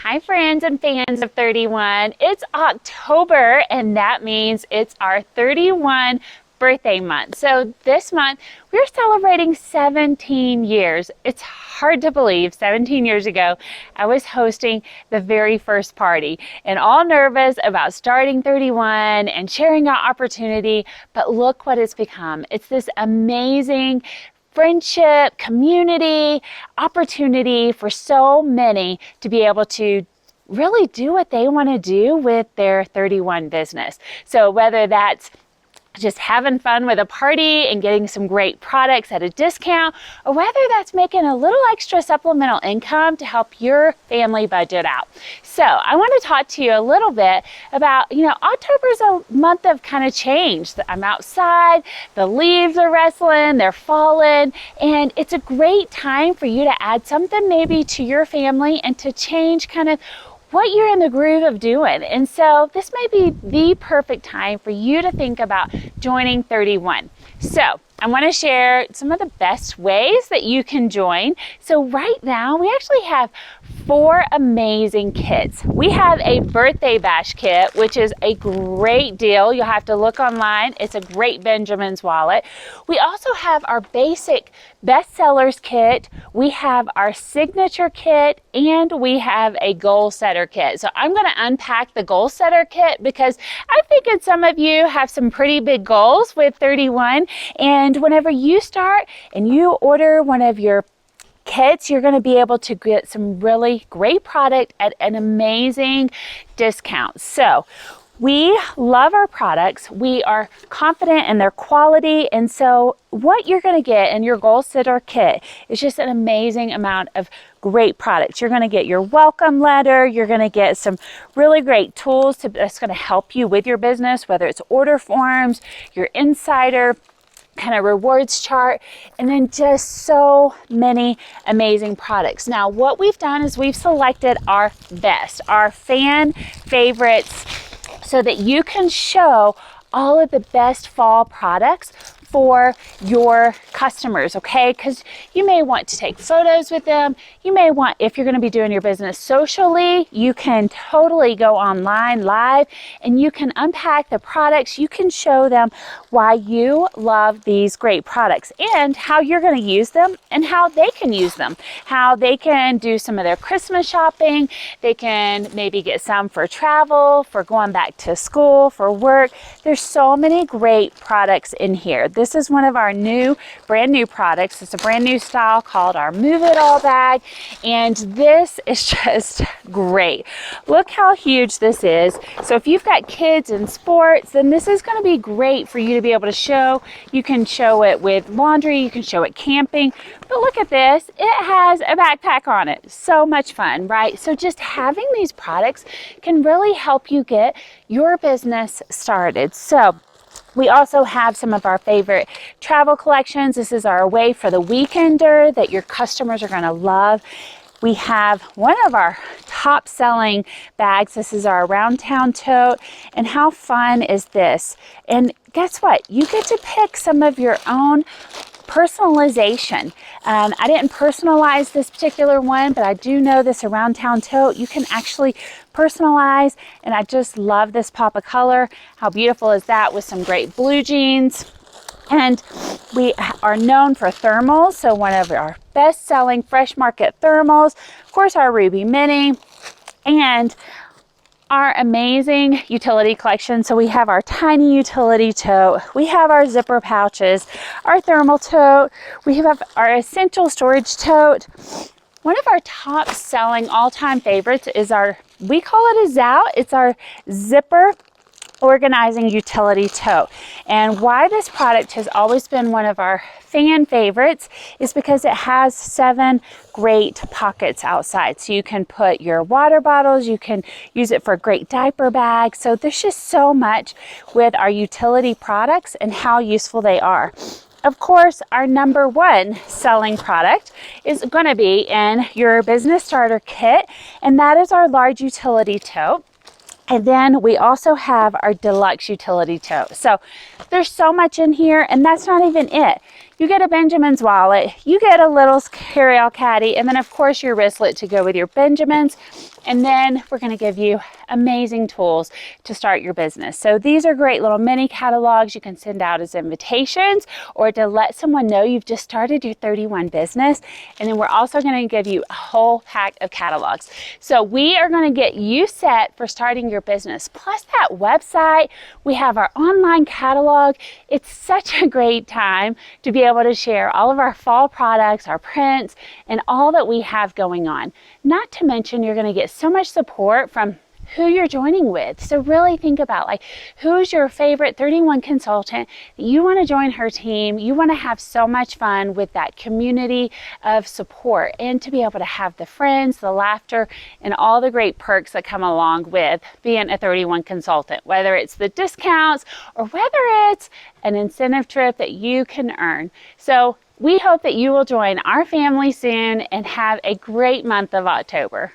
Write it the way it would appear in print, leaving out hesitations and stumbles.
Hi friends and fans of 31. It's October and that means it's our 31 birthday month. So this month we're celebrating 17 years. It's hard to believe 17 years ago I was hosting the very first party and all nervous about starting 31 and sharing our opportunity, but look what it's become. It's this amazing friendship, community, opportunity for so many to be able to really do what they want to do with their 31 business. So whether that's just having fun with a party and getting some great products at a discount, or whether that's making a little extra supplemental income to help your family budget out. So I want to talk to you a little bit about, October's a month of kind of change. I'm outside, the leaves are rustling, they're falling, and it's a great time for you to add something maybe to your family and to change kind of what you're in the groove of doing. And so this may be the perfect time for you to think about joining 31. So I want to share some of the best ways that you can join. So right now we actually have 4 amazing kits. We have a birthday bash kit, which is a great deal. You'll have to look online. It's a great Benjamin's wallet. We also have our basic bestsellers kit. We have our signature kit, and we have a goal setter kit. So I'm going to unpack the goal setter kit because I figured some of you have some pretty big goals with 31. And whenever you start and you order one of your kits, you're going to be able to get some really great product at an amazing discount. So we love our products. We are confident in their quality. And so what you're going to get in your goal setter kit is just an amazing amount of great products. You're going to get your welcome letter. You're going to get some really great tools that's going to help you with your business, whether it's order forms, your insider kind of rewards chart, and then just so many amazing products. Now, what we've done is we've selected our best, our fan favorites, so that you can show all of the best fall products for your customers, okay? Because you may want to take photos with them. You may want, if you're going to be doing your business socially, you can totally go online live and you can unpack the products. You can show them why you love these great products and how you're going to use them and how they can use them, how they can do some of their Christmas shopping. They can maybe get some for travel, for going back to school, for work. There's so many great products in here. This is one of our brand new products. It's a brand new style called our Move It All bag. And this is just great. Look how huge this is. So if you've got kids in sports, then this is going to be great for you to be able to show. You can show it with laundry. You can show it camping. But look at this. It has a backpack on it. So much fun, right? So just having these products can really help you get your business started. So we also have some of our favorite travel collections. This is our Away for the Weekender that your customers are going to love. We have one of our top selling bags. This is our Around Town Tote. And how fun is this? And guess what? You get to pick some of your own personalization. I didn't personalize this particular one, but I do know this Around Town Tote you can actually personalize, and I just love this pop of color. How beautiful is that with some great blue jeans? And we are known for thermals, so one of our best-selling Fresh Market thermals, of course our Ruby Mini, and our amazing utility collection. So we have our tiny utility tote, we have our zipper pouches, our thermal tote, we have our essential storage tote. One of our top selling all-time favorites is we call it a ZOUT. It's our zipper organizing utility tote. And why this product has always been one of our fan favorites is because it has 7 great pockets outside. So you can put your water bottles, you can use it for a great diaper bag. So there's just so much with our utility products and how useful they are. Of course, our number 1 selling product is going to be in your business starter kit, and that is our large utility tote. And then we also have our Deluxe utility tote. So there's so much in here, and that's not even it. You get a Benjamin's wallet, you get a little carry-all caddy, and then of course your wristlet to go with your Benjamins. And then we're going to give you amazing tools to start your business. So these are great little mini catalogs you can send out as invitations or to let someone know you've just started your 31 business. And then we're also going to give you a whole pack of catalogs. So we are going to get you set for starting your business. Plus that website, we have our online catalog. It's such a great time to be able to share all of our fall products, our prints, and all that we have going on. Not to mention you're going to get so much support from who you're joining with. So really think about like who's your favorite 31 consultant that you want to join her team. You want to have so much fun with that community of support and to be able to have the friends, the laughter, and all the great perks that come along with being a 31 consultant, whether it's the discounts or whether it's an incentive trip that you can earn. So we hope that you will join our family soon and have a great month of October.